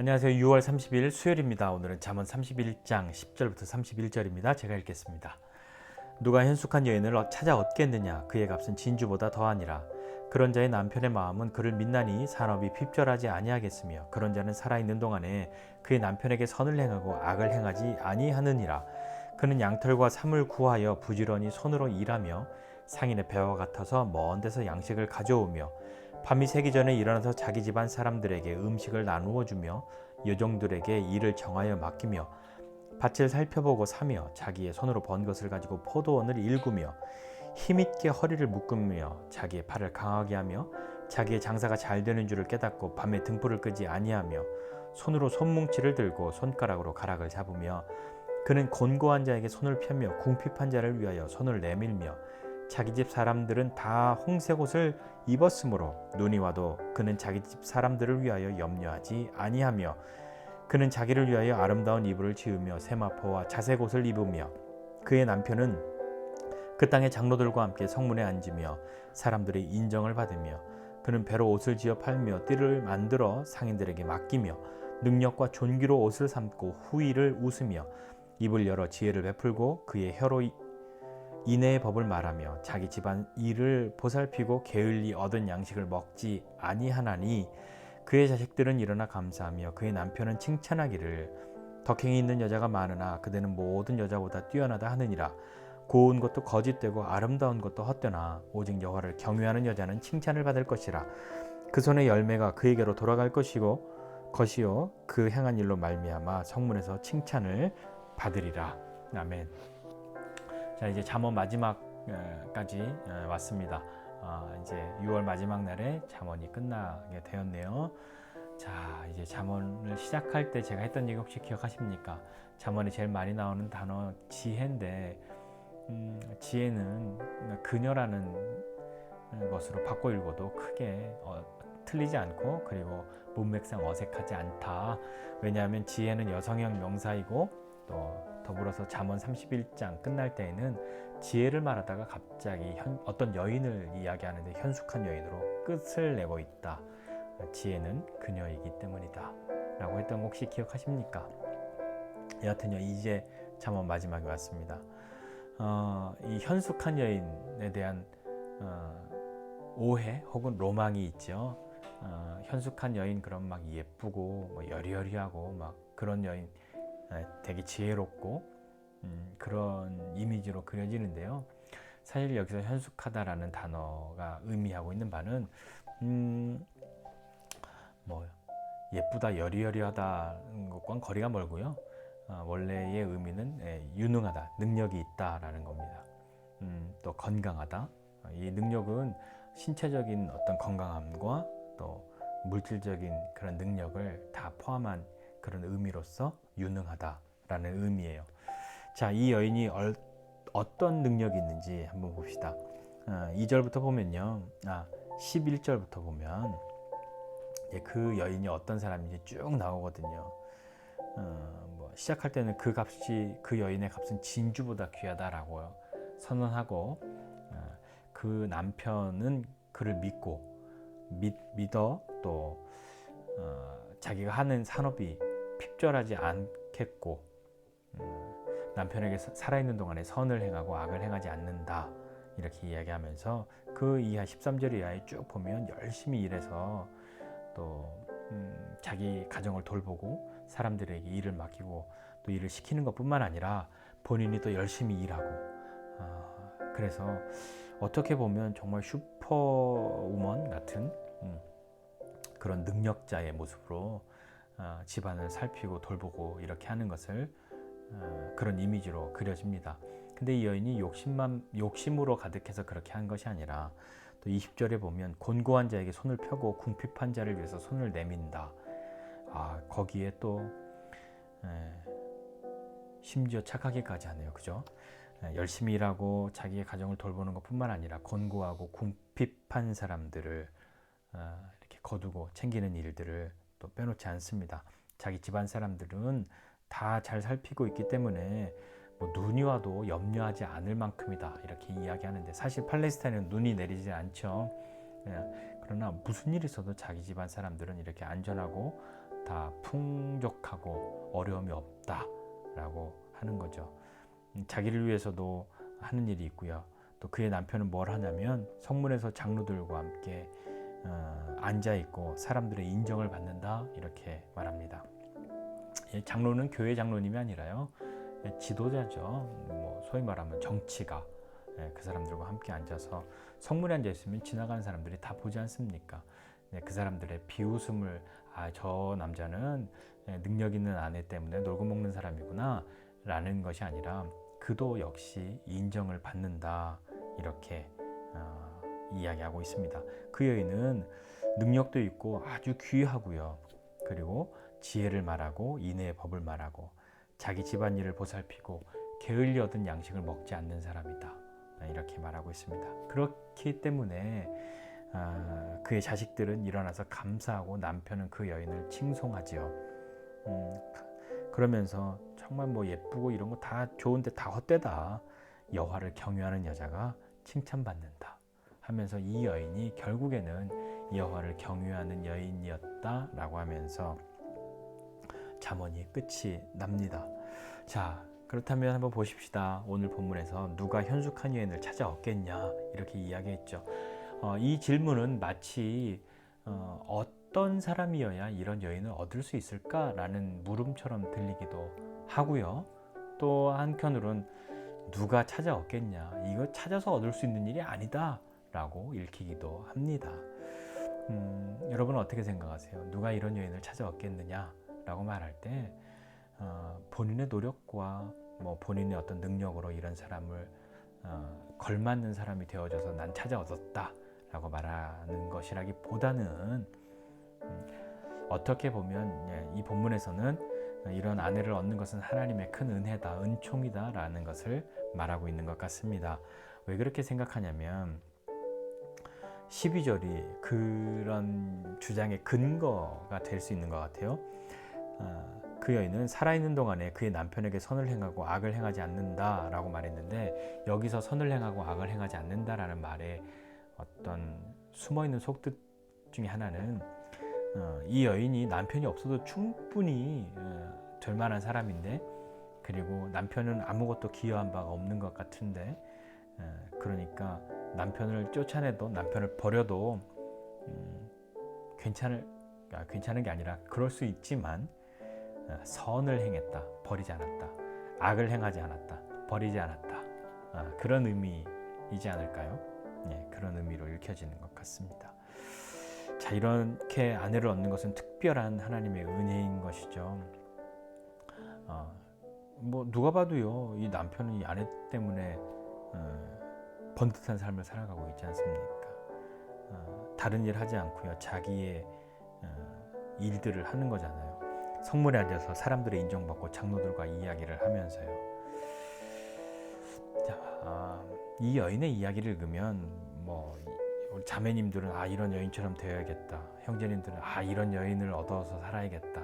안녕하세요. 6월 30일 수요일입니다. 오늘은 잠언 31장 10절부터 31절입니다. 제가 읽겠습니다. 누가 현숙한 여인을 찾아 얻겠느냐? 그의 값은 진주보다 더하니라. 그런 자의 남편의 마음은 그를 믿나니 산업이 핍절하지 아니하겠으며 그런 자는 살아있는 동안에 그의 남편에게 선을 행하고 악을 행하지 아니하느니라. 그는 양털과 삼을 구하여 부지런히 손으로 일하며 상인의 배와 같아서 먼 데서 양식을 가져오며 밤이 새기 전에 일어나서 자기 집안 사람들에게 음식을 나누어 주며 여종들에게 일을 정하여 맡기며 밭을 살펴보고 사며 자기의 손으로 번 것을 가지고 포도원을 일구며 힘있게 허리를 묶으며 자기의 팔을 강하게 하며 자기의 장사가 잘 되는 줄을 깨닫고 밤에 등불을 끄지 아니하며 손으로 손뭉치를 들고 손가락으로 가락을 잡으며 그는 곤고한 자에게 손을 펴며 궁핍한 자를 위하여 손을 내밀며 자기 집 사람들은 다 홍색 옷을 입었으므로 눈이 와도 그는 자기 집 사람들을 위하여 염려하지 아니하며 그는 자기를 위하여 아름다운 이불을 지으며 세마포와 자색 옷을 입으며 그의 남편은 그 땅의 장로들과 함께 성문에 앉으며 사람들의 인정을 받으며 그는 배로 옷을 지어 팔며 띠를 만들어 상인들에게 맡기며 능력과 존귀로 옷을 삼고 후의를 웃으며 입을 열어 지혜를 베풀고 그의 혀로 인애의 법을 말하며 자기 집안 일을 보살피고 게을리 얻은 양식을 먹지 아니하나니 그의 자식들은 일어나 감사하며 그의 남편은 칭찬하기를 덕행이 있는 여자가 많으나 그대는 모든 여자보다 뛰어나다 하느니라. 고운 것도 거짓되고 아름다운 것도 헛되나 오직 여호와를 경외하는 여자는 칭찬을 받을 것이라. 그 손의 열매가 그에게로 돌아갈 것이요 그 행한 일로 말미암아 성문에서 칭찬을 받으리라. 아멘. 자, 이제 잠언 마지막까지 왔습니다. 이제 6월 마지막 날에 잠언이 끝나게 되었네요. 자, 이제 잠언을 시작할 때 제가 했던 얘기 혹시 기억하십니까? 잠언이 제일 많이 나오는 단어 지혜인데 지혜는 그녀라는 것으로 바꿔 읽어도 크게 틀리지 않고 그리고 문맥상 어색하지 않다. 왜냐하면 지혜는 여성형 명사이고 또 더불어서 잠언 31장 끝날 때에는 지혜를 말하다가 갑자기 어떤 여인을 이야기하는데 현숙한 여인으로 끝을 내고 있다. 지혜는 그녀이기 때문이다 라고 했던 거 혹시 기억하십니까? 여하튼요, 이제 잠언 마지막에 왔습니다. 이 현숙한 여인에 대한 오해 혹은 로망이 있죠. 현숙한 여인 그럼 막 예쁘고 뭐 여리여리하고 막 그런 여인 되게 지혜롭고 그런 이미지로 그려지는데요. 사실 여기서 현숙하다라는 단어가 의미하고 있는 바는 뭐 예쁘다 여리여리하다는 것과는 거리가 멀고요. 원래의 의미는 유능하다, 능력이 있다라는 겁니다. 또 건강하다. 이 능력은 신체적인 어떤 건강함과 또 물질적인 그런 능력을 다 포함한 그런 의미로서 유능하다라는 의미예요. 자, 이 여인이 어떤 능력이 있는지 한번 봅시다. 2절부터 보면요. 11절부터 보면 그 여인이 어떤 사람인지 쭉 나오거든요. 시작할 때는 그 값이 그 여인의 값은 진주보다 귀하다라고 선언하고 그 남편은 그를 믿어 또 자기가 하는 산업이 핍절하지 않겠고 남편에게 살아있는 동안에 선을 행하고 악을 행하지 않는다 이렇게 이야기하면서 그 이하 13절 이하에 쭉 보면 열심히 일해서 또 자기 가정을 돌보고 사람들에게 일을 맡기고 또 일을 시키는 것뿐만 아니라 본인이 또 열심히 일하고 그래서 어떻게 보면 정말 슈퍼우먼 같은 그런 능력자의 모습으로 집안을 살피고 돌보고 이렇게 하는 것을 그런 이미지로 그려집니다. 근데 이 여인이 욕심으로 가득해서 그렇게 한 것이 아니라 또 20절에 보면 곤고한 자에게 손을 펴고 궁핍한 자를 위해서 손을 내민다. 거기에 또 심지어 착하게까지 하네요. 그죠? 열심히 일하고 자기의 가정을 돌보는 것뿐만 아니라 곤고하고 궁핍한 사람들을 이렇게 거두고 챙기는 일들을 또 빼놓지 않습니다. 자기 집안 사람들은 다 잘 살피고 있기 때문에 뭐 눈이 와도 염려하지 않을 만큼이다 이렇게 이야기하는데 사실 팔레스타인은 눈이 내리지 않죠. 그러나 무슨 일이 있어도 자기 집안 사람들은 이렇게 안전하고 다 풍족하고 어려움이 없다라고 하는 거죠. 자기를 위해서도 하는 일이 있고요. 또 그의 남편은 뭘 하냐면 성문에서 장로들과 함께 앉아 있고 사람들의 인정을 받는다 이렇게 말합니다. 장로는 교회 장로님이 아니라요, 지도자죠. 뭐 소위 말하면 정치가, 그 사람들과 함께 앉아서 성문에 앉아 있으면 지나가는 사람들이 다 보지 않습니까? 그 사람들의 비웃음을, 저 남자는 능력 있는 아내 때문에 놀고 먹는 사람이구나 라는 것이 아니라 그도 역시 인정을 받는다 이렇게 이야기하고 있습니다. 그 여인은 능력도 있고 아주 귀하고요. 그리고 지혜를 말하고 인애의 법을 말하고 자기 집안일을 보살피고 게을리 얻은 양식을 먹지 않는 사람이다 이렇게 말하고 있습니다. 그렇기 때문에 그의 자식들은 일어나서 감사하고 남편은 그 여인을 칭송하지요. 그러면서 정말 뭐 예쁘고 이런 거 다 좋은데 다 헛되다, 여호와를 경외하는 여자가 칭찬받는다 하면서 이 여인이 결국에는 여호와를 경외하는 여인이었다라고 하면서 잠언이 끝이 납니다. 자, 그렇다면 한번 보십시다. 오늘 본문에서 누가 현숙한 여인을 찾아 얻겠냐 이렇게 이야기했죠. 이 질문은 마치 어떤 사람이어야 이런 여인을 얻을 수 있을까라는 물음처럼 들리기도 하고요. 또 한편으로는 누가 찾아 얻겠냐, 이거 찾아서 얻을 수 있는 일이 아니다 라고 읽히기도 합니다. 여러분은 어떻게 생각하세요? 누가 이런 여인을 찾아 얻겠느냐 라고 말할 때 본인의 노력과 뭐 본인의 어떤 능력으로 이런 사람을 걸맞는 사람이 되어져서 난 찾아 얻었다 라고 말하는 것이라기보다는 어떻게 보면 이 본문에서는 이런 아내를 얻는 것은 하나님의 큰 은혜다, 은총이다 라는 것을 말하고 있는 것 같습니다. 왜 그렇게 생각하냐면 12절이 그런 주장의 근거가 될 수 있는 것 같아요. 그 여인은 살아있는 동안에 그의 남편에게 선을 행하고 악을 행하지 않는다 라고 말했는데, 여기서 선을 행하고 악을 행하지 않는다라는 말에 어떤 숨어있는 속뜻 중에 하나는 이 여인이 남편이 없어도 충분히 될 만한 사람인데, 그리고 남편은 아무것도 기여한 바가 없는 것 같은데, 그러니까 남편을 쫓아내도 남편을 버려도 괜찮은 게 아니라, 그럴 수 있지만 선을 행했다, 버리지 않았다. 악을 행하지 않았다, 버리지 않았다. 그런 의미이지 않을까요? 그런 의미로 읽혀지는 것 같습니다. 자, 이렇게 아내를 얻는 것은 특별한 하나님의 은혜인 것이죠. 뭐 누가 봐도요, 이 남편은 이 아내 때문에 번듯한 삶을 살아가고 있지 않습니까? 다른 일 하지 않고요, 자기의 일들을 하는 거잖아요. 성문에 앉아서 사람들의 인정받고 장로들과 이야기를 하면서요. 자, 이 여인의 이야기를 읽으면 뭐 우리 자매님들은 이런 여인처럼 되어야겠다, 형제님들은 이런 여인을 얻어서 살아야겠다,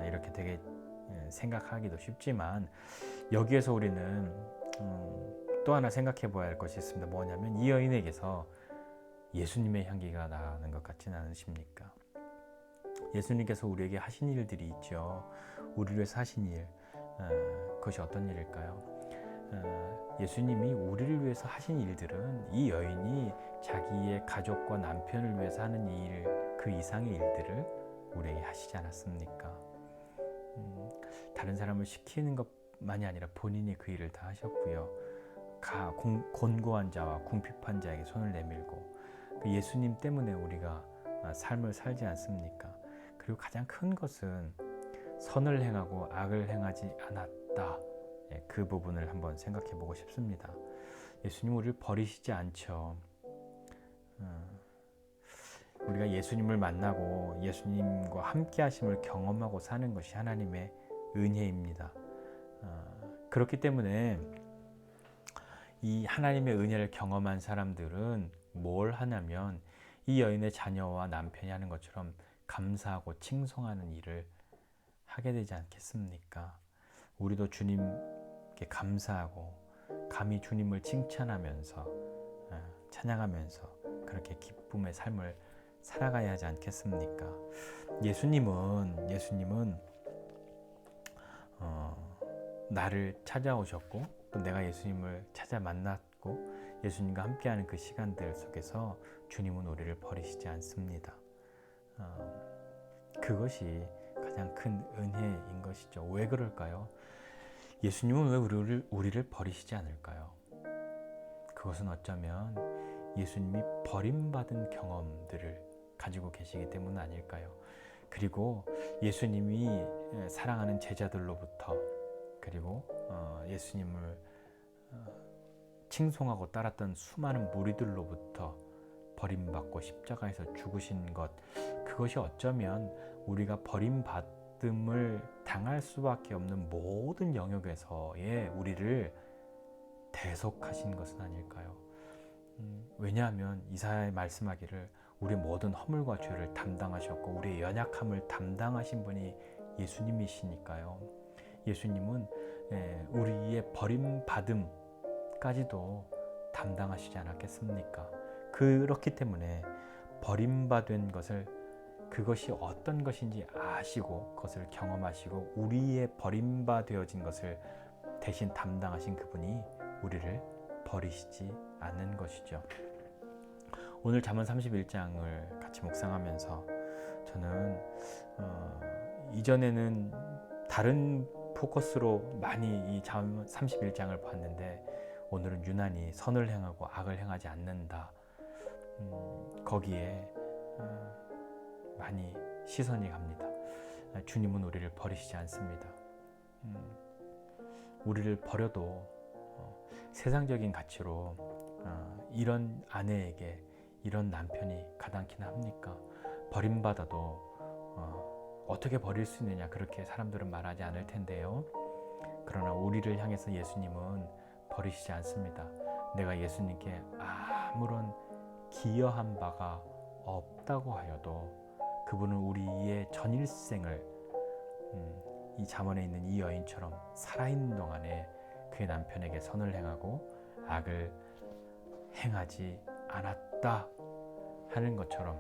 이렇게 되게 생각하기도 쉽지만, 여기에서 우리는 또 하나 생각해 봐야 할 것이 있습니다. 뭐냐면 이 여인에게서 예수님의 향기가 나는 것 같지는 않으십니까? 예수님께서 우리에게 하신 일들이 있죠. 우리를 위해서 하신 일, 그것이 어떤 일일까요? 예수님이 우리를 위해서 하신 일들은 이 여인이 자기의 가족과 남편을 위해서 하는 일, 그 이상의 일들을 우리에게 하시지 않았습니까? 다른 사람을 시키는 것만이 아니라 본인이 그 일을 다 하셨고요. 곤고한 자와 궁핍한 자에게 손을 내밀고, 그 예수님 때문에 우리가 삶을 살지 않습니까? 그리고 가장 큰 것은 선을 행하고 악을 행하지 않았다. 그 부분을 한번 생각해 보고 싶습니다. 예수님 우리를 버리시지 않죠. 우리가 예수님을 만나고 예수님과 함께 하심을 경험하고 사는 것이 하나님의 은혜입니다. 그렇기 때문에 이 하나님의 은혜를 경험한 사람들은 뭘 하냐면 이 여인의 자녀와 남편이 하는 것처럼 감사하고 칭송하는 일을 하게 되지 않겠습니까? 우리도 주님께 감사하고 감히 주님을 칭찬하면서 찬양하면서 그렇게 기쁨의 삶을 살아가야 하지 않겠습니까? 예수님은 나를 찾아오셨고 또 내가 예수님을 찾아 만났고 예수님과 함께하는 그 시간들 속에서 주님은 우리를 버리시지 않습니다. 그것이 가장 큰 은혜인 것이죠. 왜 그럴까요? 예수님은 왜 우리를 버리시지 않을까요? 그것은 어쩌면 예수님이 버림받은 경험들을 가지고 계시기 때문 아닐까요? 그리고 예수님이 사랑하는 제자들로부터 그리고 예수님을 칭송하고 따랐던 수많은 무리들로부터 버림받고 십자가에서 죽으신 것, 그것이 어쩌면 우리가 버림받음을 당할 수밖에 없는 모든 영역에서의 우리를 대속하신 것은 아닐까요? 왜냐하면 이사야에 말씀하기를 우리 모든 허물과 죄를 담당하셨고 우리의 연약함을 담당하신 분이 예수님이시니까요. 예수님은 우리의 버림받음까지도 담당하시지 않았겠습니까? 그렇기 때문에 버림받은 것을 그것이 어떤 것인지 아시고 그것을 경험하시고 우리의 버림받아진 것을 대신 담당하신 그분이 우리를 버리시지 않는 것이죠. 오늘 잠언 31장을 같이 묵상하면서 저는 이전에는 다른 포커스로 많이 이 잠언 31장을 봤는데 오늘은 유난히 선을 행하고 악을 행하지 않는다. 거기에 많이 시선이 갑니다. 주님은 우리를 버리시지 않습니다. 우리를 버려도 세상적인 가치로 이런 아내에게 이런 남편이 가당키나 합니까? 버림받아도 어떻게 버릴 수 있느냐 그렇게 사람들은 말하지 않을 텐데요. 그러나 우리를 향해서 예수님은 버리시지 않습니다. 내가 예수님께 아무런 기여한 바가 없다고 하여도 그분은 우리의 전일생을 이 잠언에 있는 이 여인처럼 살아있는 동안에 그의 남편에게 선을 행하고 악을 행하지 않았다 하는 것처럼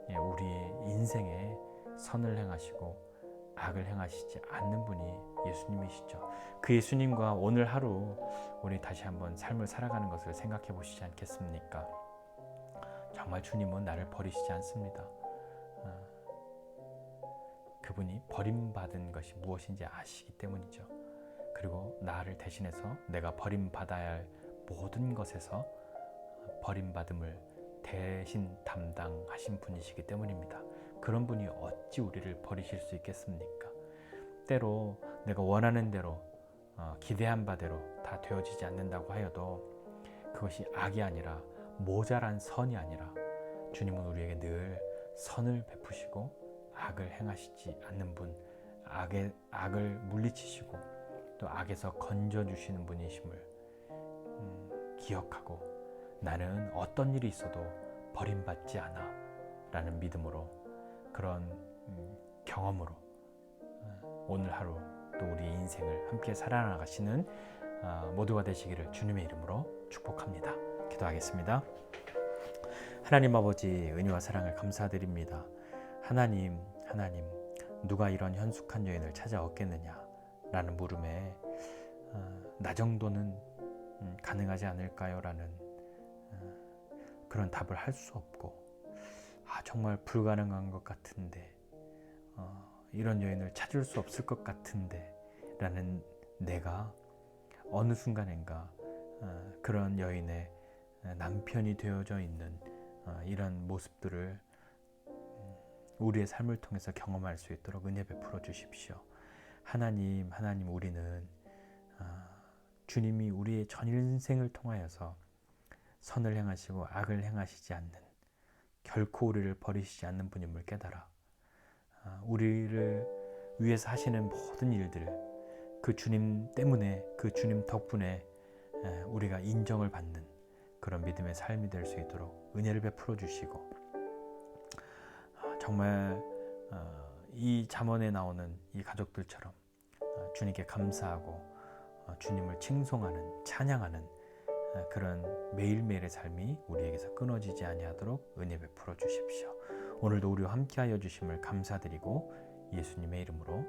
우리의 인생에 선을 행하시고 악을 행하시지 않는 분이 예수님이시죠. 그 예수님과 오늘 하루 우리 다시 한번 삶을 살아가는 것을 생각해 보시지 않겠습니까? 정말 주님은 나를 버리시지 않습니다. 그분이 버림받은 것이 무엇인지 아시기 때문이죠. 그리고 나를 대신해서 내가 버림받아야 할 모든 것에서 버림받음을 대신 담당하신 분이시기 때문입니다. 그런 분이 어찌 우리를 버리실 수 있겠습니까? 때로 내가 원하는 대로 기대한 바대로 다 되어지지 않는다고 하여도 그것이 악이 아니라 모자란 선이 아니라 주님은 우리에게 늘 선을 베푸시고 악을 행하시지 않는 분, 악을 물리치시고 또 악에서 건져주시는 분이심을 기억하고 나는 어떤 일이 있어도 버림받지 않아 라는 믿음으로 그런 경험으로 오늘 하루 또 우리 인생을 함께 살아나가시는 모두가 되시기를 주님의 이름으로 축복합니다. 기도하겠습니다. 하나님 아버지 은혜와 사랑을 감사드립니다. 하나님 누가 이런 현숙한 여인을 찾아 얻겠느냐 라는 물음에 나 정도는 가능하지 않을까요? 라는 그런 답을 할 수 없고 정말 불가능한 것 같은데 이런 여인을 찾을 수 없을 것 같은데 라는 내가 어느 순간인가 그런 여인의 남편이 되어져 있는 이런 모습들을 우리의 삶을 통해서 경험할 수 있도록 은혜 베풀어 주십시오. 하나님 우리는 주님이 우리의 전 인생을 통하여서 선을 행하시고 악을 행하시지 않는 결코 우리를 버리시지 않는 분임을 깨달아 우리를 위해서 하시는 모든 일들 그 주님 때문에 그 주님 덕분에 우리가 인정을 받는 그런 믿음의 삶이 될 수 있도록 은혜를 베풀어 주시고 정말 이 잠언에 나오는 이 가족들처럼 주님께 감사하고 주님을 칭송하는 찬양하는 그런 매일매일의 삶이 우리에게서 끊어지지 아니하도록 은혜 베풀어 주십시오. 오늘도 우리와 함께하여 주심을 감사드리고 예수님의 이름으로